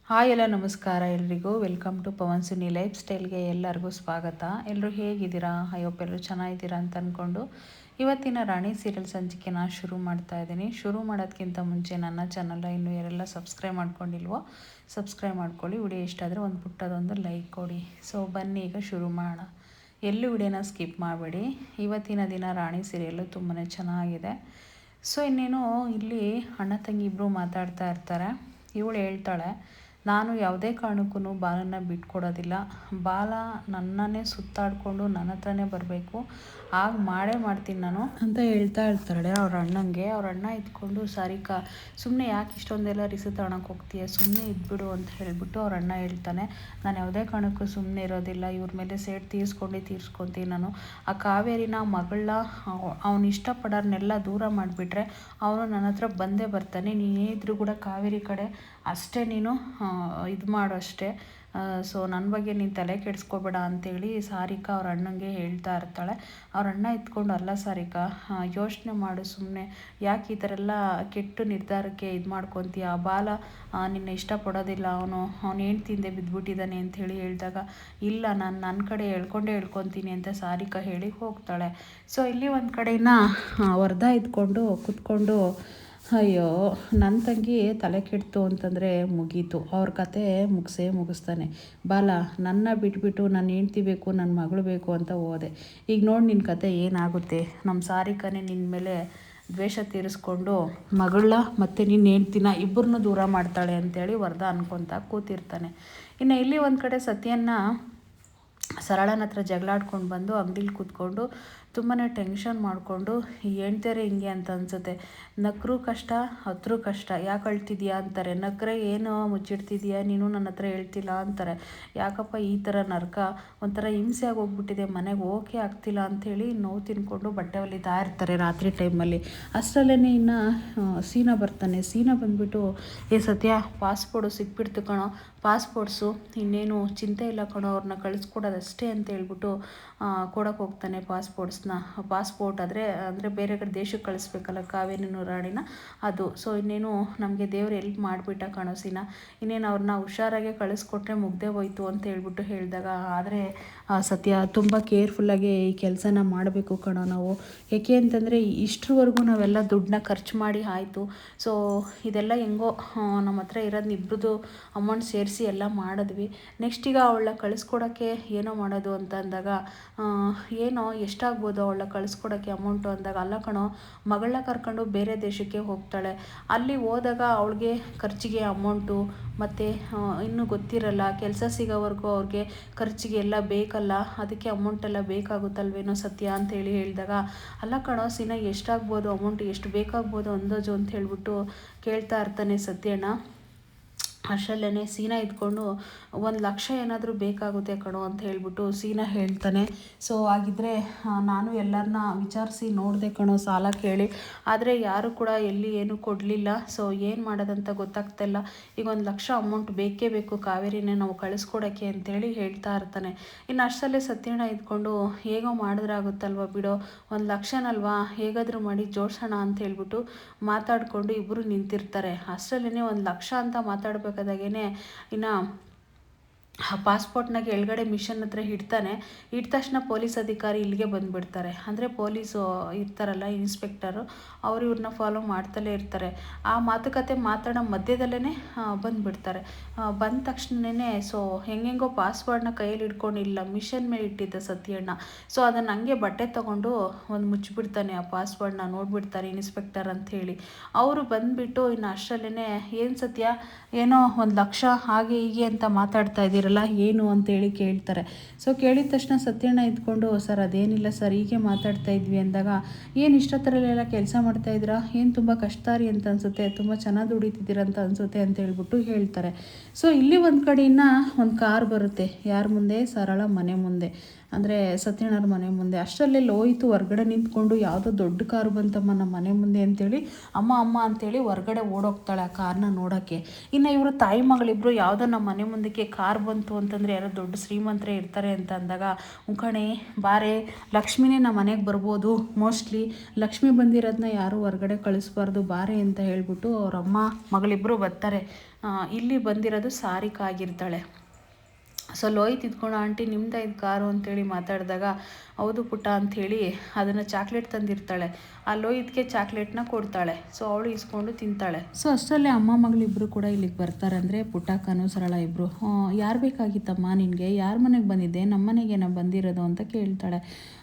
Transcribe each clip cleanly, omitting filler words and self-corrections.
Hi ಎಲ್ಲ ನಮಸ್ಕಾರ ಎಲ್ರಿಗೂ. Welcome to Pavan Suni life ಸ್ಟೈಲ್ಗೆ ಎಲ್ಲರಿಗೂ ಸ್ವಾಗತ. ಎಲ್ಲರೂ ಹೇಗಿದ್ದೀರಾ? ಐ ಹೋಪ್ ಎಲ್ಲರೂ ಚೆನ್ನಾಗಿದ್ದೀರಾ ಅಂತ ಅಂದ್ಕೊಂಡು ಇವತ್ತಿನ ರಾಣಿ ಸೀರಿಯಲ್ ಸಂಚಿಕೆನ ಶುರು ಮಾಡ್ತಾ ಇದ್ದೀನಿ. ಶುರು ಮಾಡೋದಕ್ಕಿಂತ ಮುಂಚೆ ನನ್ನ ಚಾನಲ್ನ ಇನ್ನೂ ಯಾರೆಲ್ಲ ಸಬ್ಸ್ಕ್ರೈಬ್ ಮಾಡ್ಕೊಂಡಿಲ್ವೋ ಸಬ್ಸ್ಕ್ರೈಬ್ ಮಾಡ್ಕೊಳ್ಳಿ. ವಿಡಿಯೋ ಇಷ್ಟ ಆದರೆ ಒಂದು ಪುಟ್ಟದೊಂದು ಲೈಕ್ ಕೊಡಿ. ಸೊ ಬನ್ನಿ ಈಗ ಶುರು ಮಾಡೋಣ. ಎಲ್ಲೂ ವಿಡಿಯೋನ ಸ್ಕಿಪ್ ಮಾಡಬೇಡಿ. ಇವತ್ತಿನ ದಿನ ರಾಣಿ ಸೀರಿಯಲ್ಲು ತುಂಬಾ ಚೆನ್ನಾಗಿದೆ. ಸೊ ಇನ್ನೇನು ಇಲ್ಲಿ ಅಣ್ಣ ತಂಗಿ ಇಬ್ಬರು ಮಾತಾಡ್ತಾ ಇರ್ತಾರೆ. ಇವಳು ಹೇಳ್ತಾಳೆ, ನಾನು ಯಾವುದೇ ಕಾರಣಕ್ಕೂ ಬಾಲನ್ನ ಬಿಟ್ಕೊಡೋದಿಲ್ಲ. ಬಾಲ ನನ್ನನ್ನೇ ಸುತ್ತಾಡಿಕೊಂಡು ನನ್ನ ಹತ್ರನೇ ಬರಬೇಕು, ಆಗ ಮಾಡೇ ಮಾಡ್ತೀನಿ ನಾನು ಅಂತ ಹೇಳ್ತಾ ಇರ್ತಾಳೆ ಅವ್ರ ಅಣ್ಣಂಗೆ. ಅವ್ರ ಅಣ್ಣ ಇದ್ಕೊಂಡು, ಸಾರಿಕಾ ಸುಮ್ಮನೆ ಯಾಕೆ ಇಷ್ಟೊಂದೆಲ್ಲ ರಿಸಿ ತಗೊಳಕ್ಕೆ ಹೋಗ್ತೀಯ, ಸುಮ್ಮನೆ ಇದ್ಬಿಡು ಅಂತ ಹೇಳಿಬಿಟ್ಟು ಅವ್ರ ಅಣ್ಣ ಹೇಳ್ತಾನೆ, ನಾನು ಯಾವುದೇ ಕಾರಣಕ್ಕೂ ಸುಮ್ಮನೆ ಇರೋದಿಲ್ಲ, ಇವ್ರ ಮೇಲೆ ಸೇಡ್ ತೀರ್ಸ್ಕೊತೀನಿ ನಾನು. ಆ ಕಾವೇರಿನ ಮಗಳನ್ನ ಅವನು ಇಷ್ಟಪಡೋರ್ನೆಲ್ಲ ದೂರ ಮಾಡಿಬಿಟ್ರೆ ಅವನು ನನ್ನ ಹತ್ರ ಬಂದೇ ಬರ್ತಾನೆ. ನೀನೇನಿದ್ರು ಕೂಡ ಕಾವೇರಿ ಕಡೆ ಅಷ್ಟೇ ನೀನು ಇದು ಮಾಡು ಅಷ್ಟೇ. ಸೊ ನನ್ನ ಬಗ್ಗೆ ನೀನು ತಲೆ ಕೆಡಿಸ್ಕೋಬೇಡ ಅಂತೇಳಿ ಸಾರಿಕಾ ಅವ್ರ ಅಣ್ಣಂಗೆ ಹೇಳ್ತಾ ಇರ್ತಾಳೆ. ಅವ್ರ ಅಣ್ಣ ಇದ್ಕೊಂಡು, ಅಲ್ಲ ಸಾರಿಕಾ, ಯೋಚನೆ ಮಾಡು ಸುಮ್ಮನೆ, ಯಾಕೆ ಈ ಥರ ಎಲ್ಲ ಕೆಟ್ಟ ನಿರ್ಧಾರಕ್ಕೆ ಇದು ಮಾಡ್ಕೊತೀಯ. ಬಾಲ ನಿನ್ನ ಇಷ್ಟಪಡೋದಿಲ್ಲ, ಅವನು ಹೆಂಡ್ತಿಂದೆ ಬಿದ್ದುಬಿಟ್ಟಿದ್ದಾನೆ ಅಂಥೇಳಿ ಹೇಳಿದಾಗ, ಇಲ್ಲ ನಾನು ನನ್ನ ಕಡೆ ಹೇಳ್ಕೊತೀನಿ ಅಂತ ಸಾರಿಕಾ ಹೇಳಿ ಹೋಗ್ತಾಳೆ. ಸೊ ಇಲ್ಲಿ ಒಂದು ಕಡೆಯಿಂದ ವರದಾ ಇದ್ಕೊಂಡು ಕೂತ್ಕೊಂಡು, ಅಯ್ಯೋ ನನ್ನ ತಂಗಿ ತಲೆ ಕೆಡ್ತು ಅಂತಂದರೆ ಮುಗೀತು, ಅವ್ರ ಕತೆ ಮುಗಿಸ್ತಾನೆ. ಬಾಲ ನನ್ನ ಬಿಟ್ಬಿಟ್ಟು ನನ್ನ ಹೆಂಡ್ತಿ ಬೇಕು, ನನ್ನ ಮಗಳು ಬೇಕು ಅಂತ ಹೋದೆ. ಈಗ ನೋಡಿ ನಿನ್ನ ಕತೆ ಏನಾಗುತ್ತೆ. ನಮ್ಮ ಸಾರಿಕಾನೇ ನಿನ್ನ ಮೇಲೆ ದ್ವೇಷ ತೀರಿಸ್ಕೊಂಡು ಮಗಳ ಮತ್ತು ನಿನ್ನ ಹೆಂಡ್ತಿನ ಇಬ್ಬರನ್ನೂ ದೂರ ಮಾಡ್ತಾಳೆ ಅಂತೇಳಿ ವರದಾ ಅನ್ಕೊತ ಕೂತಿರ್ತಾನೆ. ಇನ್ನು ಇಲ್ಲಿ ಒಂದು ಕಡೆ ಸತ್ಯನ ಸರಳನ ಹತ್ರ ಜಗಳಾಡ್ಕೊಂಡು ಬಂದು ಅಂಗಡಿಲಿ ಕೂತ್ಕೊಂಡು ತುಂಬಾ ಟೆನ್ಷನ್ ಮಾಡಿಕೊಂಡು, ಹೇಳ್ತಾರೆ ಹಿಂಗೆ ಅಂತ ಅನಿಸುತ್ತೆ. ನಕ್ಕರೂ ಕಷ್ಟ, ಹತ್ರೂ ಕಷ್ಟ, ಯಾಕೆ ಅಳ್ತಿದ್ಯಾ ಅಂತಾರೆ. ನಕ್ಕರೆ ಏನು ಮುಚ್ಚಿಡ್ತಿದ್ಯಾ ನೀನು, ನನ್ನ ಹತ್ರ ಹೇಳ್ತಿಲ್ಲ ಅಂತಾರೆ. ಯಾಕಪ್ಪ ಈ ಥರ ನರ್ಕ, ಒಂಥರ ಹಿಂಸೆ ಆಗೋಗ್ಬಿಟ್ಟಿದೆ, ಮನೆಗೆ ಹೋಗೇ ಆಗ್ತಿಲ್ಲ ಅಂಥೇಳಿ ನೋವು ತಿನ್ಕೊಂಡು ಬಟ್ಟೆ ಹೊಲಿತಾ ಇರ್ತಾರೆ ರಾತ್ರಿ ಟೈಮಲ್ಲಿ. ಅಷ್ಟರಲ್ಲೇ ಇನ್ನು ಸೀನಾ ಬರ್ತಾನೆ. ಸೀನಾ ಬಂದುಬಿಟ್ಟು, ಏ ಸತ್ಯ, ಪಾಸ್ಪೋರ್ಟು ಸಿಕ್ಬಿಡ್ತು ಕಣೋ, ಪಾಸ್ಪೋರ್ಟ್ಸು, ಇನ್ನೇನು ಚಿಂತೆ ಇಲ್ಲ ಕಣೋ, ಅವ್ರನ್ನ ಕಳಿಸ್ಕೊಡೋದಷ್ಟೇ ಅಂತ ಹೇಳ್ಬಿಟ್ಟು ಕೊಡೋಕೆ ಹೋಗ್ತಾನೆ ಪಾಸ್ಪೋರ್ಟ್ ಅಂದರೆ ಬೇರೆ ಕಡೆ ದೇಶಕ್ಕೆ ಕಳಿಸ್ಬೇಕಲ್ಲ ಕಾವೇರಿನೂ ರಾಣಿನ, ಅದು. ಸೊ ಇನ್ನೇನು ನಮಗೆ ದೇವ್ರು ಎಲ್ಪ್ ಮಾಡಿಬಿಟ್ಟ ಕಣಸಿನ, ಇನ್ನೇನು ಅವ್ರನ್ನ ಹುಷಾರಾಗೆ ಕಳಿಸ್ಕೊಟ್ರೆ ಮುಗ್ದೇ ಹೋಯ್ತು ಅಂತ ಹೇಳ್ಬಿಟ್ಟು ಹೇಳಿದಾಗ, ಆದರೆ ಸತ್ಯ ತುಂಬ ಕೇರ್ಫುಲ್ಲಾಗಿ ಈ ಕೆಲಸನ ಮಾಡಬೇಕು ಕಣೋ ನಾವು. ಏಕೆ ಅಂತಂದರೆ ಇಷ್ಟರವರೆಗೂ ನಾವೆಲ್ಲ ದುಡ್ಡನ್ನ ಖರ್ಚು ಮಾಡಿ ಆಯಿತು. ಸೊ ಇದೆಲ್ಲ ಹೆಂಗೋ ನಮ್ಮ ಹತ್ರ ಇರೋದು ಇಬ್ಬರದು ಅಮೌಂಟ್ ಸೇರಿಸಿ ಎಲ್ಲ ಮಾಡಿದ್ವಿ. ನೆಕ್ಸ್ಟ್ ಈಗ ಅವಳ ಕಳಿಸ್ಕೊಡೋಕ್ಕೆ ಏನೋ ಮಾಡೋದು ಅಂತ ಅಂದಾಗ, ಏನೋ ಎಷ್ಟಾಗ್ಬೋದು ಅವಳ ಕಳಿಸ್ಕೊಡೋಕ್ಕೆ ಅಮೌಂಟು ಅಂದಾಗ, ಅಲ್ಲ ಕಣೋ, ಮಗಳನ್ನ ಕರ್ಕೊಂಡು ಬೇರೆ ದೇಶಕ್ಕೆ ಹೋಗ್ತಾಳೆ, ಅಲ್ಲಿ ಹೋದಾಗ ಅವಳಿಗೆ ಖರ್ಚಿಗೆ ಅಮೌಂಟು ಮತ್ತು ಇನ್ನೂ ಗೊತ್ತಿರಲ್ಲ, ಕೆಲಸ ಸಿಗೋವರೆಗೂ ಅವ್ರಿಗೆ ಖರ್ಚಿಗೆ ಎಲ್ಲ ಬೇಕಲ್ಲ, ಅದಕ್ಕೆ ಅಮೌಂಟೆಲ್ಲ ಬೇಕಾಗುತ್ತಲ್ವೇನೋ ಸತ್ಯ ಅಂತೇಳಿ ಹೇಳಿದಾಗ, ಅಲ್ಲ ಕಣೋ ಸೀನಾ, ಎಷ್ಟಾಗ್ಬೋದು ಅಮೌಂಟ್, ಎಷ್ಟು ಬೇಕಾಗ್ಬೋದು ಅಂದಾಜು ಅಂತ ಹೇಳ್ಬಿಟ್ಟು ಕೇಳ್ತಾ ಇರ್ತಾನೆ ಸತ್ಯಣ್ಣ. ಅಷ್ಟರಲ್ಲೇ ಸೀನಾ ಇದ್ಕೊಂಡು, 1,00,000 ಏನಾದರೂ ಬೇಕಾಗುತ್ತೆ ಕಣೋ ಅಂತ ಹೇಳ್ಬಿಟ್ಟು ಸೀನಾ ಹೇಳ್ತಾನೆ. ಸೊ ಹಾಗಿದ್ರೆ ನಾನು ಎಲ್ಲರನ್ನ ವಿಚಾರಿಸಿ ನೋಡಿದೆ ಕಣೋ ಸಾಲ ಕೇಳಿ, ಆದರೆ ಯಾರು ಕೂಡ ಎಲ್ಲಿ ಏನೂ ಕೊಡಲಿಲ್ಲ. ಸೊ ಏನು ಮಾಡೋದಂತ ಗೊತ್ತಾಗ್ತಾಯಿಲ್ಲ, ಈಗ 1,00,000 ಅಮೌಂಟ್ ಬೇಕೇ ಬೇಕು ಕಾವೇರಿನೇ ನಾವು ಕಳಿಸ್ಕೊಡೋಕ್ಕೆ ಅಂತೇಳಿ ಹೇಳ್ತಾ ಇರ್ತಾನೆ. ಇನ್ನು ಅಷ್ಟರಲ್ಲೇ ಸತ್ಯಣ್ಣ ಇದ್ಕೊಂಡು, ಹೇಗೋ ಮಾಡಿದ್ರಾಗುತ್ತಲ್ವ ಬಿಡೋ, 1,00,000ನಲ್ವಾ, ಹೇಗಾದರೂ ಮಾಡಿ ಜೋಡಿಸೋಣ ಅಂತ ಹೇಳ್ಬಿಟ್ಟು ಮಾತಾಡಿಕೊಂಡು ಇಬ್ಬರು ನಿಂತಿರ್ತಾರೆ. ಅಷ್ಟರಲ್ಲೇ 1,00,000 ಅಂತ ಮಾತಾಡ್ಬೇಕಾದಾಗೇ ಇನ್ನು ಆ ಪಾಸ್ಪೋರ್ಟ್ನ ಕೆಳಗಡೆ ಮಿಷನ್ ಹತ್ರ ಇಡ್ತಾನೆ. ಇಟ್ಟ ತಕ್ಷಣ ಪೊಲೀಸ್ ಅಧಿಕಾರಿ ಇಲ್ಲಿಗೆ ಬಂದುಬಿಡ್ತಾರೆ. ಅಂದರೆ ಪೊಲೀಸು ಇರ್ತಾರಲ್ಲ, ಇನ್ಸ್ಪೆಕ್ಟರು, ಅವರು ಇವ್ರನ್ನ ಫಾಲೋ ಮಾಡ್ತಲೇ ಇರ್ತಾರೆ. ಆ ಮಾತುಕತೆ ಮಾತಾಡೋ ಮಧ್ಯದಲ್ಲೇ ಬಂದುಬಿಡ್ತಾರೆ. ಬಂದ ತಕ್ಷಣವೇ ಸೊ ಹೆಂಗೆಂಗೋ ಪಾಸ್ವರ್ಡ್ನ ಕೈಯಲ್ಲಿ ಹಿಡ್ಕೊಂಡಿಲ್ಲ, ಮಿಷನ್ ಮೇಲೆ ಇಟ್ಟಿದ್ದ ಸತ್ಯಣ್ಣ. ಸೊ ಅದನ್ನು ಹಂಗೆ ಬಟ್ಟೆ ತೊಗೊಂಡು ಒಂದು ಮುಚ್ಚಿಬಿಡ್ತಾನೆ. ಆ ಪಾಸ್ವರ್ಡ್ನ ನೋಡಿಬಿಡ್ತಾರೆ ಇನ್ಸ್ಪೆಕ್ಟರ್ ಅಂಥೇಳಿ. ಅವರು ಬಂದುಬಿಟ್ಟು ಇನ್ನು ಅಷ್ಟರಲ್ಲೇ, ಏನು ಸತ್ಯ, ಏನೋ 1,00,000 ಹಾಗೆ ಹೀಗೆ ಅಂತ ಮಾತಾಡ್ತಾ ಇದ್ದೀರಲ್ಲ, ಏನು ಅಂತೇಳಿ ಕೇಳ್ತಾರೆ. ಸೊ ಕೇಳಿದ ತಕ್ಷಣ ಸತ್ಯಣ್ಣ ಇದ್ಕೊಂಡು, ಸರ್ ಅದೇನಿಲ್ಲ ಸರ್, ಹೀಗೆ ಮಾತಾಡ್ತಾ ಇದ್ವಿ ಅಂದಾಗ, ಏನು ಇಷ್ಟೊತ್ತರಲ್ಲೆಲ್ಲ ಕೆಲಸ ಮಾಡ್ತಾಯಿದ್ದೀರಾ, ಏನು ತುಂಬ ಕಷ್ಟದಾರಿ ಅಂತ ಅನಿಸುತ್ತೆ, ತುಂಬ ಚೆನ್ನಾಗಿ ದುಡಿತಿದ್ದೀರಂತ ಅನಿಸುತ್ತೆ ಅಂತ ಹೇಳ್ಬಿಟ್ಟು ಹೇಳ್ತಾರೆ. ಸೊ ಇಲ್ಲಿ ಒಂದು ಕಡೆಯಿಂದ ಒಂದು ಕಾರ್ ಬರುತ್ತೆ. ಯಾರ ಮುಂದೆ? ಸರಳ ಮನೆ ಮುಂದೆ, ಅಂದರೆ ಸತ್ಯಣ್ಣವ್ರ ಮನೆ ಮುಂದೆ. ಅಷ್ಟರಲ್ಲೇ ಲೋಹಿತು ಹೊರ್ಗಡೆ ನಿಂತ್ಕೊಂಡು, ಯಾವುದೋ ದೊಡ್ಡ ಕಾರು ಬಂತಮ್ಮ ನಮ್ಮ ಮನೆ ಮುಂದೆ ಅಂತೇಳಿ, ಅಮ್ಮ ಅಂತೇಳಿ ಹೊರ್ಗಡೆ ಓಡೋಗ್ತಾಳೆ ಆ ಕಾರ್ನ ನೋಡೋಕ್ಕೆ. ಇನ್ನು ಇವರು ತಾಯಿ ಮಗಳಿಬ್ಬರು ಯಾವುದೋ ನಮ್ಮ ಮನೆ ಮುಂದಕ್ಕೆ ಕಾರ್ ಬಂದು ಬಂತು ಅಂತಂದರೆ ಯಾರೋ ದೊಡ್ಡ ಶ್ರೀಮಂತರೇ ಇರ್ತಾರೆ ಅಂತ ಅಂದಾಗ ಕಣೆ ಬಾರೆ ಲಕ್ಷ್ಮಿನೇ ನಮ್ಮ ಮನೆಗೆ ಬರ್ಬೋದು, ಮೋಸ್ಟ್ಲಿ ಲಕ್ಷ್ಮಿ ಬಂದಿರೋದನ್ನ ಯಾರೂ ಹೊರಗಡೆ ಕಳಿಸ್ಬಾರ್ದು ಬಾರೆ ಅಂತ ಹೇಳ್ಬಿಟ್ಟು ಅವರಮ್ಮ ಮಗಳಿಬ್ಬರು ಬರ್ತಾರೆ. ಇಲ್ಲಿ ಬಂದಿರೋದು ಸಾರಿಕಾ ಆಗಿರ್ತಾಳೆ. ಸೊ ಲೋಹಿತ್ ಇದ್ಕೊಂಡು ಆಂಟಿ ನಿಮ್ದು ಇದು ಕಾರು ಅಂತೇಳಿ ಮಾತಾಡಿದಾಗ ಹೌದು ಪುಟ್ಟ ಅಂಥೇಳಿ ಅದನ್ನು ಚಾಕ್ಲೇಟ್ ತಂದಿರ್ತಾಳೆ. ಆ ಲೋಹಿತ್ಗೆ ಚಾಕ್ಲೇಟ್ನ ಕೊಡ್ತಾಳೆ. ಸೊ ಅವಳು ಇಸ್ಕೊಂಡು ತಿಂತಾಳೆ. ಸೊ ಅಷ್ಟರಲ್ಲೇ ಅಮ್ಮ ಮಗಳಿಬ್ಬರು ಕೂಡ ಇಲ್ಲಿಗೆ ಬರ್ತಾರೆ. ಅಂದರೆ ಪುಟ್ಟಕ್ಕನೂ ಸರಳ ಇಬ್ಬರು. ಯಾರು ಬೇಕಾಗಿತ್ತಮ್ಮ ನಿನಗೆ, ಯಾರ ಮನೆಗೆ ಬಂದಿದ್ದೆ, ನಮ್ಮ ಮನೆಗೇನ ಬಂದಿರೋದು ಅಂತ ಕೇಳ್ತಾಳೆ.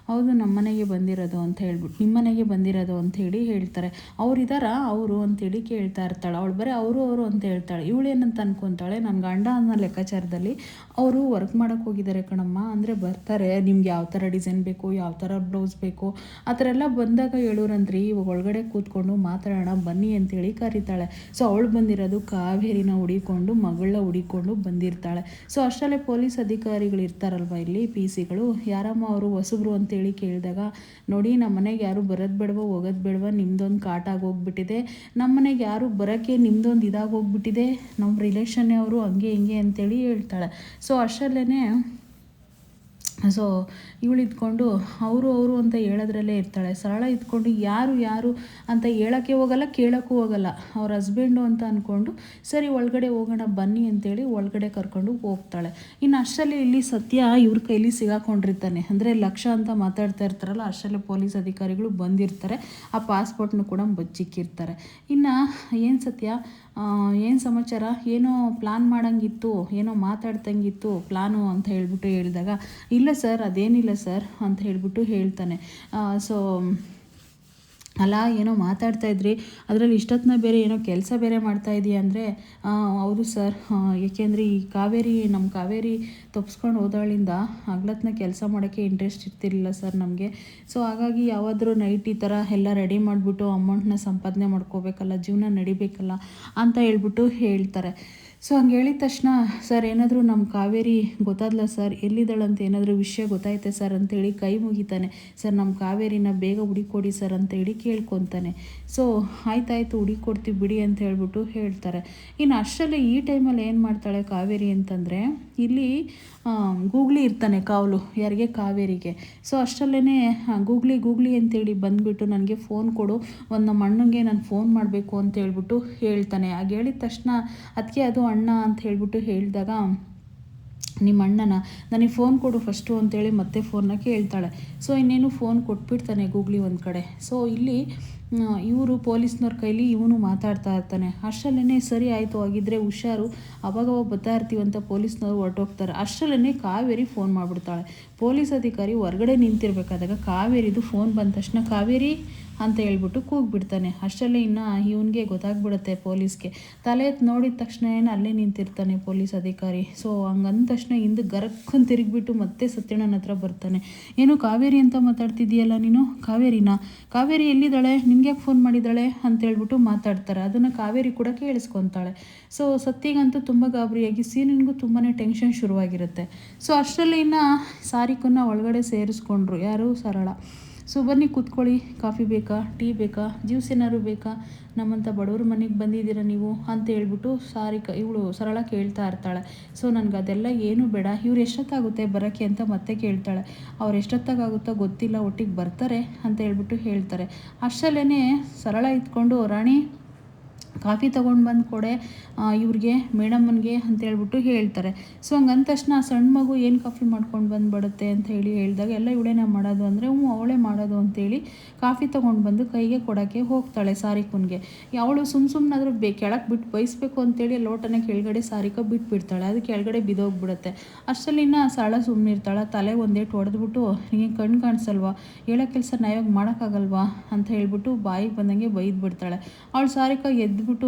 ಹೌದು ನಮ್ಮ ಮನೆಗೆ ಬಂದಿರೋದು ಅಂತ ಹೇಳ್ಬಿಟ್ಟು ನಿಮ್ಮ ಮನೆಗೆ ಬಂದಿರೋದು ಅಂಥೇಳಿ ಹೇಳ್ತಾರೆ. ಅವರಿದ್ದಾರಾ ಅವರು ಅಂತೇಳಿ ಕೇಳ್ತಾ ಇರ್ತಾಳೆ. ಅವಳು ಬರೀ ಅವರು ಅಂತ ಹೇಳ್ತಾಳೆ. ಇವಳೇನಂತ ಅನ್ಕೊತಾಳೆ, ನನ್ನ ಗಂಡ ಅನ್ನೋ ಲೆಕ್ಕಾಚಾರದಲ್ಲಿ ಅವರು ವರ್ಕ್ ಮಾಡೋಕ್ಕೆ ಹೋಗಿದ್ದಾರೆ ಕಣಮ್ಮ. ಅಂದರೆ ಬರ್ತಾರೆ, ನಿಮ್ಗೆ ಯಾವ ಥರ ಡಿಸೈನ್ ಬೇಕು, ಯಾವ ಥರ ಬ್ಲೌಸ್ ಬೇಕು ಆ ಥರ ಎಲ್ಲ ಬಂದಾಗ ಹೇಳೋರಂದ್ರಿ, ಇವಾಗ ಒಳಗಡೆ ಕೂತ್ಕೊಂಡು ಮಾತಾಡೋಣ ಬನ್ನಿ ಅಂತೇಳಿ ಕರೀತಾಳೆ. ಸೊ ಅವಳು ಬಂದಿರೋದು ಕಾವೇರಿನ ಹುಡಿಕೊಂಡು ಮಗಳನ್ನ ಹುಡಿಕೊಂಡು ಬಂದಿರ್ತಾಳೆ. ಸೊ ಅಷ್ಟರಲ್ಲೇ ಪೊಲೀಸ್ ಅಧಿಕಾರಿಗಳು ಇರ್ತಾರಲ್ವ ಇಲ್ಲಿ ಪಿ ಸಿಗಳು, ಯಾರಮ್ಮ ಅವರು ಹೊಸಬ್ರು ಅಂತೇಳಿ ಕೇಳಿದಾಗ ನೋಡಿ ನಮ್ಮ ಮನೆಗೆ ಯಾರು ಬರೋದು ಬೇಡವ ಹೋಗೋದು ಬೇಡವ, ನಿಮ್ದೊಂದು ಕಾಟ ಆಗೋಗ್ಬಿಟ್ಟಿದೆ, ನಮ್ಮ ಮನೆಗೆ ಯಾರು ಬರೋಕ್ಕೆ ನಿಮ್ದೊಂದು ಇದಾಗೋಗ್ಬಿಟ್ಟಿದೆ, ನಮ್ಮ ರಿಲೇಷನ್ನೇ ಅವರು ಹಂಗೆ ಹಿಂಗೆ ಅಂತೇಳಿ ಹೇಳ್ತಾಳೆ. ಸೊ ಅಷ್ಟರಲ್ಲೇ ಸೊ ಇವಳು ಇದ್ಕೊಂಡು ಅವರು ಅಂತ ಹೇಳೋದ್ರಲ್ಲೇ ಇರ್ತಾಳೆ. ಸರಳ ಇದ್ಕೊಂಡು ಯಾರು ಅಂತ ಹೇಳೋಕ್ಕೆ ಹೋಗಲ್ಲ, ಕೇಳೋಕ್ಕೂ ಹೋಗಲ್ಲ. ಅವ್ರ ಹಸ್ಬೆಂಡು ಅಂತ ಅಂದ್ಕೊಂಡು ಸರಿ ಒಳಗಡೆ ಹೋಗೋಣ ಬನ್ನಿ ಅಂತೇಳಿ ಒಳಗಡೆ ಕರ್ಕೊಂಡು ಹೋಗ್ತಾಳೆ. ಇನ್ನು ಅಷ್ಟರಲ್ಲಿ ಇಲ್ಲಿ ಸತ್ಯ ಇವ್ರ ಕೈಲಿ ಸಿಗಾಕೊಂಡಿರ್ತಾನೆ. ಅಂದರೆ ಲಕ್ಷ ಅಂತ ಮಾತಾಡ್ತಾ ಇರ್ತಾರಲ್ಲ, ಅಷ್ಟರಲ್ಲಿ ಪೊಲೀಸ್ ಅಧಿಕಾರಿಗಳು ಬಂದಿರ್ತಾರೆ. ಆ ಪಾಸ್ಪೋರ್ಟ್ನು ಕೂಡ ಬಚ್ಚಿಕ್ಕಿರ್ತಾರೆ. ಇನ್ನು ಏನು ಸತ್ಯ, ಏನು ಸಮಾಚಾರ, ಏನೋ ಪ್ಲ್ಯಾನ್ ಮಾಡೋಂಗಿತ್ತು, ಏನೋ ಮಾತಾಡ್ದಂಗಿತ್ತು ಪ್ಲ್ಯಾನು ಅಂತ ಹೇಳ್ಬಿಟ್ಟು ಹೇಳಿದಾಗ ಇಲ್ಲ ಸರ್ ಅದೇನಿಲ್ಲ ಸರ್ ಅಂತ ಹೇಳ್ಬಿಟ್ಟು ಹೇಳ್ತಾನೆ. ಸೊ ಅಲ್ಲ ಏನೋ ಮಾತಾಡ್ತಾಯಿದ್ರಿ, ಅದರಲ್ಲಿ ಇಷ್ಟೊತ್ತನ್ನ ಬೇರೆ ಏನೋ ಕೆಲಸ ಬೇರೆ ಮಾಡ್ತಾಯಿದ್ದೀಯ ಅಂದರೆ ಹೌದು ಸರ್, ಏಕೆಂದರೆ ಈ ನಮ್ಮ ಕಾವೇರಿ ತಪ್ಪಿಸ್ಕೊಂಡು ಹೋದಾಳಿಂದ ಹಗ್ಲತ್ನ ಕೆಲಸ ಮಾಡೋಕ್ಕೆ ಇಂಟ್ರೆಸ್ಟ್ ಇರ್ತಿರಲಿಲ್ಲ ಸರ್ ನಮಗೆ. ಸೊ ಹಾಗಾಗಿ ಯಾವಾದರೂ ನೈಟ್ ಈ ಥರ ಎಲ್ಲ ರೆಡಿ ಮಾಡಿಬಿಟ್ಟು ಅಮೌಂಟ್ನ ಸಂಪಾದನೆ ಮಾಡ್ಕೋಬೇಕಲ್ಲ, ಜೀವನ ನಡಿಬೇಕಲ್ಲ ಅಂತ ಹೇಳ್ಬಿಟ್ಟು ಹೇಳ್ತಾರೆ. ಸೊ ಹಂಗೆ ಹೇಳಿದ ತಕ್ಷಣ ಸರ್ ಏನಾದರೂ ನಮ್ಮ ಕಾವೇರಿ ಗೊತ್ತಾದ್ಲ ಸರ್, ಎಲ್ಲಿದ್ದಾಳಂತ ಏನಾದರೂ ವಿಷಯ ಗೊತ್ತಾಯ್ತೆ ಸರ್ ಅಂತೇಳಿ ಕೈ ಮುಗಿತಾನೆ. ಸರ್ ನಮ್ಮ ಕಾವೇರಿನ ಬೇಗ ಹುಡುಕೊಡಿ ಸರ್ ಅಂತೇಳಿ ಕೇಳ್ಕೊತಾನೆ. ಸೊ ಆಯ್ತಾಯ್ತು ಹುಡುಕೊಡ್ತೀವಿ ಬಿಡಿ ಅಂತ ಹೇಳ್ಬಿಟ್ಟು ಹೇಳ್ತಾರೆ. ಇನ್ನು ಅಷ್ಟರಲ್ಲೇ ಈ ಟೈಮಲ್ಲಿ ಏನು ಮಾಡ್ತಾಳೆ ಕಾವೇರಿ ಅಂತಂದರೆ, ಇಲ್ಲಿ ಗೂಗ್ಲಿ ಇರ್ತಾನೆ ಕಾವಲು, ಯಾರಿಗೆ ಕಾವೇರಿಗೆ. ಸೊ ಅಷ್ಟರಲ್ಲೇ ಗೂಗ್ಲಿ ಅಂತೇಳಿ ಬಂದುಬಿಟ್ಟು ನನಗೆ ಫೋನ್ ಕೊಡು, ಒಂದು ನಮ್ಮ ಅಣ್ಣಂಗೆ ನಾನು ಫೋನ್ ಮಾಡಬೇಕು ಅಂತ ಹೇಳ್ಬಿಟ್ಟು ಹೇಳ್ತಾನೆ. ಆಗ ಹೇಳಿದ ತಕ್ಷಣ ಅದಕ್ಕೆ ಅದು ಅಣ್ಣ ಅಂತ ಹೇಳ್ಬಿಟ್ಟು ಹೇಳಿದಾಗ ನಿಮ್ಮ ಅಣ್ಣನ ನನಗೆ ಫೋನ್ ಕೊಡು ಫಸ್ಟು ಅಂತೇಳಿ ಮತ್ತೆ ಫೋನ್ನ ಕೇಳ್ತಾಳೆ. ಸೊ ಇನ್ನೇನು ಫೋನ್ ಕೊಟ್ಬಿಡ್ತಾನೆ ಗೂಗ್ಲಿ ಒಂದು ಕಡೆ. ಸೊ ಇಲ್ಲಿ ಇವರು ಪೊಲೀಸ್ನವ್ರ ಕೈಲಿ ಇವನು ಮಾತಾಡ್ತಾ ಇರ್ತಾನೆ. ಅಷ್ಟರಲ್ಲೇ ಸರಿ ಆಯಿತು ಆಗಿದ್ದರೆ ಹುಷಾರು, ಅವಾಗವಾಗ ಬರ್ತಾ ಇರ್ತೀವಂತ ಪೊಲೀಸ್ನವ್ರು ಹೊರಟೋಗ್ತಾರೆ. ಅಷ್ಟರಲ್ಲೇ ಕಾವೇರಿ ಫೋನ್ ಮಾಡಿಬಿಡ್ತಾಳೆ. ಪೊಲೀಸ್ ಅಧಿಕಾರಿ ಹೊರಗಡೆ ನಿಂತಿರ್ಬೇಕಾದಾಗ ಕಾವೇರಿದು ಫೋನ್ ಬಂದ ತಕ್ಷಣ ಕಾವೇರಿ ಅಂತ ಹೇಳ್ಬಿಟ್ಟು ಕೂಗ್ಬಿಡ್ತಾನೆ. ಅಷ್ಟರಲ್ಲೇ ಇನ್ನು ಇವನಿಗೆ ಗೊತ್ತಾಗ್ಬಿಡುತ್ತೆ ಪೊಲೀಸ್ಗೆ. ತಲೆ ಎತ್ತು ನೋಡಿದ ತಕ್ಷಣ ಅಲ್ಲೇ ನಿಂತಿರ್ತಾನೆ ಪೊಲೀಸ್ ಅಧಿಕಾರಿ. ಸೊ ಹಂಗಂದ ತಕ್ಷಣ ಹಿಂದೆ ಗರಕ್ಕಂತ ತಿರುಗಿಬಿಟ್ಟು ಮತ್ತೆ ಸತ್ಯಣ್ಣನ ಹತ್ರ ಬರ್ತಾನೆ. ಏನು ಕಾವೇರಿ ಅಂತ ಮಾತಾಡ್ತಿದ್ದೀಯಲ್ಲ ನೀನು, ಕಾವೇರಿ ಎಲ್ಲಿದ್ದಾಳೆ, ನಿನಗೆ ಫೋನ್ ಮಾಡಿದ್ದಾಳೆ ಅಂತೇಳ್ಬಿಟ್ಟು ಮಾತಾಡ್ತಾರೆ. ಅದನ್ನು ಕಾವೇರಿ ಕೂಡ ಕೇಳಿಸ್ಕೊತಾಳೆ. ಸೊ ಸತ್ಯಗಂತೂ ತುಂಬ ಗಾಬರಿಯಾಗಿ ಸೀನಿಗೂ ತುಂಬಾ ಟೆನ್ಷನ್ ಶುರುವಾಗಿರುತ್ತೆ. ಸೊ ಅಷ್ಟರಲ್ಲಿ ಇನ್ನು ಸಾರಿಕನ್ನ ಒಳಗಡೆ ಸೇರಿಸ್ಕೊಂಡ್ರು, ಯಾರು ಸರಳ. ಸೊ ಬನ್ನಿ ಕೂತ್ಕೊಳ್ಳಿ, ಕಾಫಿ ಬೇಕಾ, ಟೀ ಬೇಕಾ, ಜ್ಯೂಸ್ ಏನಾದ್ರು ಬೇಕಾ, ನಮ್ಮಂಥ ಬಡವ್ರ ಮನೆಗೆ ಬಂದಿದ್ದೀರ ನೀವು ಅಂತ ಹೇಳ್ಬಿಟ್ಟು ಇವಳು ಸರಳ ಕೇಳ್ತಾ ಇರ್ತಾಳೆ. ಸೊ ನನಗೆ ಅದೆಲ್ಲ ಏನೂ ಬೇಡ, ಇವ್ರು ಎಷ್ಟೊತ್ತಾಗುತ್ತೆ ಬರೋಕ್ಕೆ ಅಂತ ಮತ್ತೆ ಕೇಳ್ತಾಳೆ. ಅವ್ರು ಎಷ್ಟೊತ್ತಾಗುತ್ತೋ ಗೊತ್ತಿಲ್ಲ, ಒಟ್ಟಿಗೆ ಬರ್ತಾರೆ ಅಂತ ಹೇಳ್ಬಿಟ್ಟು ಹೇಳ್ತಾರೆ. ಅಷ್ಟರಲ್ಲೇ ಸರಳ ಇದ್ಕೊಂಡು ರಾಣಿ ಕಾಫಿ ತೊಗೊಂಡು ಬಂದು ಕೊಡೆ ಇವ್ರಿಗೆ ಮೇಡಮ್ಮನಿಗೆ ಅಂತ ಹೇಳ್ಬಿಟ್ಟು ಹೇಳ್ತಾರೆ. ಸೊ ಹಂಗಂದ ತಕ್ಷಣ ಸಣ್ಣ ಮಗು ಏನು ಕಾಫಿ ಮಾಡ್ಕೊಂಡು ಬಂದುಬಿಡುತ್ತೆ ಅಂತ ಹೇಳಿದಾಗ ಎಲ್ಲ ಇವಳೇನೇ ಮಾಡೋದು ಅಂದರೆ ಅವಳೇ ಮಾಡೋದು ಅಂತೇಳಿ ಕಾಫಿ ತೊಗೊಂಡು ಬಂದು ಕೈಗೆ ಕೊಡೋಕ್ಕೆ ಹೋಗ್ತಾಳೆ ಸಾರಿಕನ್ಗೆ. ಅವಳು ಸುಮ್ಮನಾದರೂ ಕೆಳಗೆ ಬಿಟ್ಟು ಬಯಸ್ಬೇಕು ಅಂತೇಳಿ ಲೋಟನ ಕೆಳಗಡೆ ಸಾರಿಕ ಬಿಟ್ಬಿಡ್ತಾಳೆ. ಅದು ಕೆಳಗಡೆ ಬಿದ್ದೋಗ್ಬಿಡುತ್ತೆ. ಅಷ್ಟರಲ್ಲಿನ ಸರಳ ಸುಮ್ಮನಿರ್ತಾಳೆ. ತಲೆ ಒಂದೇಟು ಹೊಡೆದ್ಬಿಟ್ಟು ನಿಮಗೆ ಕಣ್ಣು ಕಾಣಿಸಲ್ವಾ, ಹೇಳೋ ಕೆಲಸ ನ್ಯಾಯವಾಗಿ ಮಾಡೋಕ್ಕಾಗಲ್ವಾ ಅಂತ ಹೇಳ್ಬಿಟ್ಟು ಬಾಯಿಗೆ ಬಂದಂಗೆ ಬೈದ್ಬಿಡ್ತಾಳೆ. ಅವಳು ಸಾರಿಕ ಎದ್ಬಿಟ್ಟು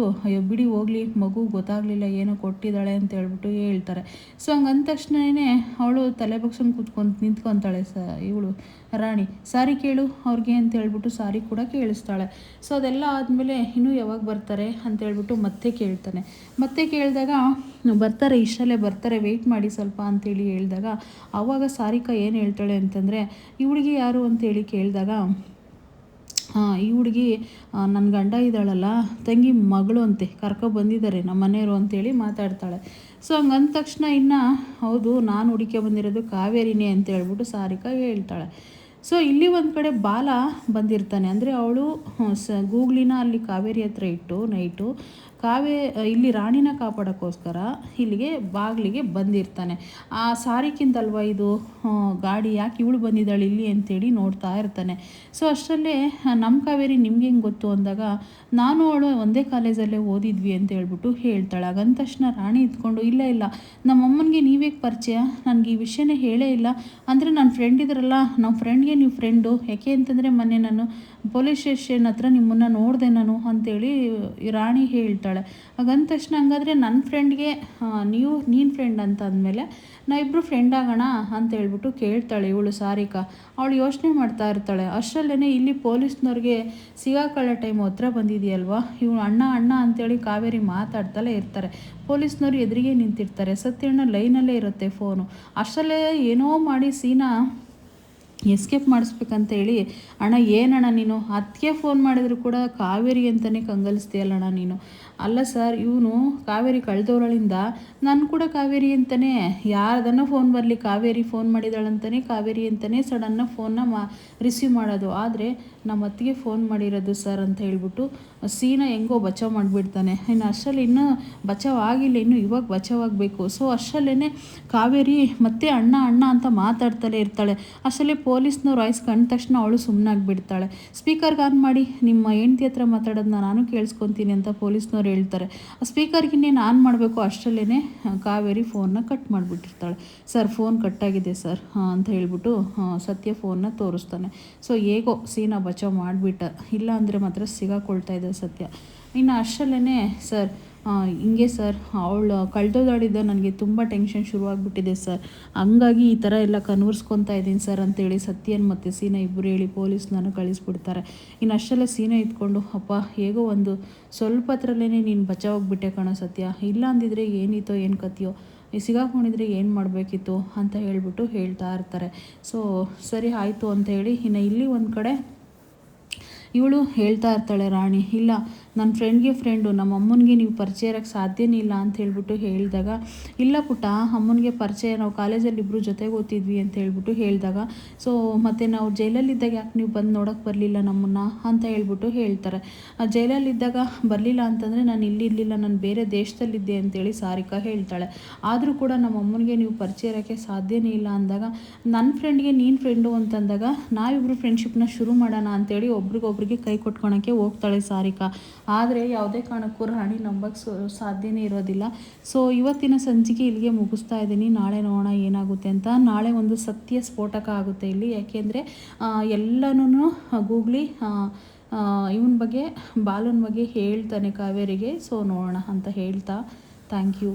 ಅಯ್ಯೋ ಬಿಡಿ ಹೋಗಲಿ, ಮಗು ಗೊತ್ತಾಗಲಿಲ್ಲ ಏನೋ ಕೊಟ್ಟಿದ್ದಾಳೆ ಅಂತ ಹೇಳ್ಬಿಟ್ಟು ಹೇಳ್ತಾರೆ. ಸೊ ಹಂಗಂದ ತಕ್ಷಣವೇ ಅವಳು ತಲೆ ಬಗ್ಸ್ಕೊಂಡು ನಿಂತ್ಕೊತಾಳೆ ಇವಳು ರಾಣಿ. ಸಾರಿ ಕೇಳು ಅವ್ರಿಗೆ ಅಂತ ಹೇಳ್ಬಿಟ್ಟು ಸಾರಿ ಕೂಡ ಕೇಳಿಸ್ತಾಳೆ. ಸೊ ಅದೆಲ್ಲ ಆದಮೇಲೆ ಇನ್ನೂ ಯಾವಾಗ ಬರ್ತಾರೆ ಅಂತ ಹೇಳ್ಬಿಟ್ಟು ಮತ್ತೆ ಕೇಳ್ತಾನೆ. ಮತ್ತೆ ಕೇಳಿದಾಗ ಬರ್ತಾರೆ, ಇಷ್ಟಲ್ಲೇ ಬರ್ತಾರೆ, ವೆಯ್ಟ್ ಮಾಡಿ ಸ್ವಲ್ಪ ಅಂತೇಳಿ ಹೇಳಿದಾಗ ಆವಾಗ ಸಾರಿಕಾ ಏನು ಹೇಳ್ತಾಳೆ ಅಂತಂದರೆ, ಇವಳಿಗೆ ಯಾರು ಅಂತೇಳಿ ಕೇಳಿದಾಗ ಈ ಹುಡುಗಿ ನನ್ನ ಗಂಡ ಇದ್ದಾಳಲ್ಲ ತಂಗಿ ಮಗಳು ಅಂತೆ ಬಂದಿದ್ದಾರೆ ನಮ್ಮ ಮನೆಯವರು ಅಂತೇಳಿ ಮಾತಾಡ್ತಾಳೆ. ಸೊ ಹಂಗಂದ ತಕ್ಷಣ ಇನ್ನು ಹೌದು ನಾನು ಹುಡುಕಿ ಬಂದಿರೋದು ಕಾವೇರಿನೇ ಅಂತ ಹೇಳ್ಬಿಟ್ಟು ಸಾರಿಕಾ ಹೇಳ್ತಾಳೆ. ಸೊ ಇಲ್ಲಿ ಒಂದು ಕಡೆ ಬಾಲ ಬಂದಿರ್ತಾನೆ. ಅಂದರೆ ಅವಳು ಗೂಗ್ಲಿನ ಅಲ್ಲಿ ಕಾವೇರಿ ಹತ್ರ ಇಟ್ಟು ನೈಟು ಇಲ್ಲಿ ರಾಣಿನ ಕಾಪಾಡೋಕ್ಕೋಸ್ಕರ ಇಲ್ಲಿಗೆ ಬಾಗಿಲಿಗೆ ಬಂದಿರ್ತಾನೆ. ಆ ಸಾರಿಕಿಂದಲ್ವ ಇದು ಗಾಡಿ, ಯಾಕೆ ಇವಳು ಬಂದಿದ್ದಾಳೆ ಇಲ್ಲಿ ಅಂತೇಳಿ ನೋಡ್ತಾ ಇರ್ತಾನೆ. ಸೊ ಅಷ್ಟರಲ್ಲೇ ನಮ್ಮ ಕಾವೇರಿ ನಿಮ್ಗೆ ಹೆಂಗೆ ಗೊತ್ತು ಅಂದಾಗ, ನಾನು ಅವಳು ಒಂದೇ ಕಾಲೇಜಲ್ಲೇ ಓದಿದ್ವಿ ಅಂತ ಹೇಳ್ಬಿಟ್ಟು ಹೇಳ್ತಾಳೆ. ಹಾಗಂದ ತಕ್ಷಣ ರಾಣಿ ಇದ್ಕೊಂಡು ಇಲ್ಲ ನಮ್ಮಮ್ಮನಿಗೆ ನೀವೇ ಪರಿಚಯ, ನನಗೆ ಈ ವಿಷಯನೇ ಹೇಳೇ ಇಲ್ಲ. ಅಂದರೆ ನನ್ನ ಫ್ರೆಂಡ್ ಇದ್ರಲ್ಲ, ನಮ್ಮ ಫ್ರೆಂಡ್ಗೆ ನೀವು ಫ್ರೆಂಡು, ಯಾಕೆ ಅಂತಂದರೆ ಮೊನ್ನೆ ನಾನು ಪೊಲೀಸ್ ಸ್ಟೇಷನ್ ಹತ್ರ ನಿಮ್ಮನ್ನು ನೋಡಿದೆ ನಾನು ಅಂತೇಳಿ ರಾಣಿ ಹೇಳ್ತಾಳೆ. ಹಾಗಂದ ತಕ್ಷಣ ಹಂಗಾದರೆ ನನ್ನ ಫ್ರೆಂಡ್ಗೆ ನೀನು ಫ್ರೆಂಡ್ ಅಂತ ಅಂದಮೇಲೆ ನಾವಿಬ್ಬರು ಫ್ರೆಂಡ್ ಆಗೋಣ ಅಂತ ಹೇಳ್ಬಿಟ್ಟು ಕೇಳ್ತಾಳೆ ಇವಳು ಸಾರಿಕಾ. ಅವಳು ಯೋಚನೆ ಮಾಡ್ತಾ ಇರ್ತಾಳೆ. ಅಷ್ಟರಲ್ಲೇ ಇಲ್ಲಿ ಪೊಲೀಸ್ನವ್ರಿಗೆ ಸಿಗಾಕೊಳ್ಳೋ ಟೈಮ್ ಹತ್ರ ಬಂದಿದೆಯಲ್ವ, ಇವಳು ಅಣ್ಣ ಅಂತೇಳಿ ಕಾವೇರಿ ಮಾತಾಡ್ತಲೇ ಇರ್ತಾರೆ. ಪೊಲೀಸ್ನವ್ರು ಎದುರಿಗೆ ನಿಂತಿರ್ತಾರೆ. ಸತ್ಯಣ್ಣ ಲೈನಲ್ಲೇ ಇರುತ್ತೆ ಫೋನು. ಅಷ್ಟರಲ್ಲೇ ಏನೋ ಮಾಡಿ ಸೀನಾ ಎಸ್ಕೇಪ್ ಮಾಡಿಸ್ಬೇಕಂತ ಹೇಳಿ, ಅಣ್ಣ ಏನಣ್ಣ ನೀನು ಅದಕ್ಕೆ ಫೋನ್ ಮಾಡಿದ್ರು ಕೂಡ ಕಾವೇರಿ ಅಂತಲೇ ಕಂಗಲಿಸ್ತೀಯಲ್ಲಣ್ಣ ನೀನು. ಅಲ್ಲ ಸರ್, ಇವನು ಕಾವೇರಿ ಕಳೆದವರಳಿಂದ ನಾನು ಕೂಡ ಕಾವೇರಿ ಅಂತಲೇ, ಯಾರ್ದನ್ನ ಫೋನ್ ಬರಲಿ ಕಾವೇರಿ ಫೋನ್ ಮಾಡಿದಾಳಂತಲೇ ಕಾವೇರಿ ಅಂತಲೇ ಸಡನ್ನಾಗಿ ಫೋನ್ನ ರಿಸೀವ್ ಮಾಡೋದು. ಆದರೆ ನಮ್ಮ ಅತ್ತಿಗೆ ಫೋನ್ ಮಾಡಿರೋದು ಸರ್ ಅಂತ ಹೇಳ್ಬಿಟ್ಟು ಸೀನಾ ಹೆಂಗೋ ಬಚಾವ್ ಮಾಡಿಬಿಡ್ತಾನೆ. ಇನ್ನು ಅಷ್ಟರಲ್ಲಿ ಇನ್ನೂ ಬಚಾವ್ ಆಗಿಲ್ಲ, ಇನ್ನು ಇವಾಗ ಬಚಾವಾಗಬೇಕು. ಸೊ ಅಷ್ಟರಲ್ಲೇ ಕಾವೇರಿ ಮತ್ತೆ ಅಣ್ಣ ಅಂತ ಮಾತಾಡ್ತಲೇ ಇರ್ತಾಳೆ. ಅಷ್ಟರಲ್ಲಿ ಪೊಲೀಸ್ನವ್ರು ವಾಯ್ಸ್ ಕಂಡ ತಕ್ಷಣ ಅವಳು ಸುಮ್ಮನಾಗಿಬಿಡ್ತಾಳೆ. ಸ್ಪೀಕರ್ಗೆ ಆನ್ ಮಾಡಿ ನಿಮ್ಮ ಹೆಂಡ್ತಿ ಹತ್ರ ಮಾತಾಡೋದನ್ನ ನಾನು ಕೇಳಿಸ್ಕೊತೀನಿ ಅಂತ ಪೊಲೀಸ್ನವ್ರು ಹೇಳ್ತಾರೆ. ಆ ಸ್ಪೀಕರ್ಗೆ ಇನ್ನೇನು ಆನ್ ಮಾಡಬೇಕು, ಅಷ್ಟರಲ್ಲೇ ಕಾವೇರಿ ಫೋನ್ನ ಕಟ್ ಮಾಡಿಬಿಟ್ಟಿರ್ತಾಳೆ. ಸರ್ ಫೋನ್ ಕಟ್ಟಾಗಿದೆ ಸರ್ ಅಂತ ಹೇಳ್ಬಿಟ್ಟು ಸತ್ಯ ಫೋನ್ನ ತೋರಿಸ್ತಾನೆ. ಸೊ ಹೇಗೋ ಸೀನಾ ಬಚಾವ್ ಮಾಡಿಬಿಟ್ಟ, ಇಲ್ಲ ಅಂದರೆ ಮಾತ್ರ ಸಿಗಾಕೊಳ್ತಾ ಇದೆ ಸತ್ಯ. ಇನ್ನು ಅಷ್ಟರಲ್ಲೇ ಸರ್ ಹಿಂಗೆ ಸರ್ ಅವಳು ಕಳೆದೋದಾಡಿದ್ದ ನನಗೆ ತುಂಬ ಟೆನ್ಷನ್ ಶುರುವಾಗ್ಬಿಟ್ಟಿದೆ ಸರ್, ಹಂಗಾಗಿ ಈ ಥರ ಎಲ್ಲ ಕನ್ವರ್ಸ್ಕೊತಾ ಇದ್ದೀನಿ ಸರ್ ಅಂತೇಳಿ ಸತ್ಯನ್ ಮತ್ತು ಸೀನಾ ಇಬ್ಬರು ಹೇಳಿ ಪೊಲೀಸ್ನನ್ನು ಕಳಿಸ್ಬಿಡ್ತಾರೆ. ಇನ್ನು ಅಷ್ಟೆಲ್ಲ ಸೀನಾ ಇದ್ಕೊಂಡು ಅಪ್ಪ ಹೇಗೋ ಒಂದು ಸ್ವಲ್ಪ ಹತ್ರಲ್ಲೇ ನೀನು ಬಚಾವಾಗ್ಬಿಟ್ಟೆ ಕಣೋ ಸತ್ಯ, ಇಲ್ಲ ಅಂದಿದ್ರೆ ಏನಿತ್ತೋ ಏನು ಕಥೆಯೋ, ಸಿಗಾಕೊಂಡಿದ್ರೆ ಏನು ಮಾಡಬೇಕಿತ್ತು ಅಂತ ಹೇಳ್ಬಿಟ್ಟು ಹೇಳ್ತಾ ಇರ್ತಾರೆ. ಸೊ ಸರಿ ಆಯಿತು ಅಂತ ಹೇಳಿ ಇನ್ನು ಇಲ್ಲಿ ಒಂದು ಕಡೆ ಇವಳು ಹೇಳ್ತಾ ಇರ್ತಾಳೆ ರಾಣಿ, ಇಲ್ಲ ನನ್ನ ಫ್ರೆಂಡು, ನಮ್ಮ ಅಮ್ಮನಿಗೆ ನೀವು ಪರಿಚಯ ಇರೋಕ್ಕೆ ಸಾಧ್ಯನೇ ಇಲ್ಲ ಅಂತ ಹೇಳ್ಬಿಟ್ಟು ಹೇಳಿದಾಗ, ಇಲ್ಲ ಪುಟ್ಟ ಅಮ್ಮನಿಗೆ ಪರಿಚಯ, ನಾವು ಕಾಲೇಜಲ್ಲಿ ಇಬ್ಬರು ಜೊತೆಗೆ ಓದ್ತಿದ್ವಿ ಅಂತ ಹೇಳ್ಬಿಟ್ಟು ಹೇಳಿದಾಗ, ಸೊ ಮತ್ತು ನಾವು ಜೈಲಲ್ಲಿದ್ದಾಗ ಯಾಕೆ ನೀವು ಬಂದು ನೋಡೋಕ್ಕೆ ಬರಲಿಲ್ಲ ನಮ್ಮನ್ನು ಅಂತ ಹೇಳ್ಬಿಟ್ಟು ಹೇಳ್ತಾರೆ. ಜೈಲಲ್ಲಿದ್ದಾಗ ಬರಲಿಲ್ಲ ಅಂತಂದರೆ ನಾನು ಇಲ್ಲಿರಲಿಲ್ಲ, ನಾನು ಬೇರೆ ದೇಶದಲ್ಲಿದ್ದೆ ಅಂತೇಳಿ ಸಾರಿಕಾ ಹೇಳ್ತಾಳೆ. ಆದರೂ ಕೂಡ ನಮ್ಮ ಅಮ್ಮನಿಗೆ ನೀವು ಪರಿಚಯ ಇರೋಕ್ಕೆ ಸಾಧ್ಯನೇ ಇಲ್ಲ ಅಂದಾಗ, ನನ್ನ ಫ್ರೆಂಡ್ಗೆ ನೀನು ಫ್ರೆಂಡು ಅಂತಂದಾಗ ನಾವಿಬ್ಬರು ಫ್ರೆಂಡ್ಶಿಪ್ನ ಶುರು ಮಾಡೋಣ ಅಂತೇಳಿ ಒಬ್ರಿಗೊಬ್ರಿಗೆ ಕೈ ಕೊಟ್ಕೊಳಕ್ಕೆ ಹೋಗ್ತಾಳೆ ಸಾರಿಕಾ. ಆದರೆ ಯಾವುದೇ ಕಾರಣಕ್ಕೂ ರಾಣಿ ನಂಬಕ್ಕೆ ಸಾಧ್ಯನೇ ಇರೋದಿಲ್ಲ. ಸೊ ಇವತ್ತಿನ ಸಂಚಿಕೆ ಇಲ್ಲಿಗೆ ಮುಗಿಸ್ತಾ ಇದ್ದೀನಿ. ನಾಳೆ ನೋಡೋಣ ಏನಾಗುತ್ತೆ ಅಂತ. ನಾಳೆ ಒಂದು ಸತ್ಯ ಸ್ಫೋಟಕ ಆಗುತ್ತೆ ಇಲ್ಲಿ, ಯಾಕೆಂದರೆ ಎಲ್ಲನೂ ಗೂಗ್ಲಿ ಇವನ ಬಗ್ಗೆ ಬಾಲನ ಬಗ್ಗೆ ಹೇಳ್ತಾನೆ ಕಾವೇರಿಗೆ. ಸೊ ನೋಡೋಣ ಅಂತ ಹೇಳ್ತಾ ಥ್ಯಾಂಕ್ ಯು.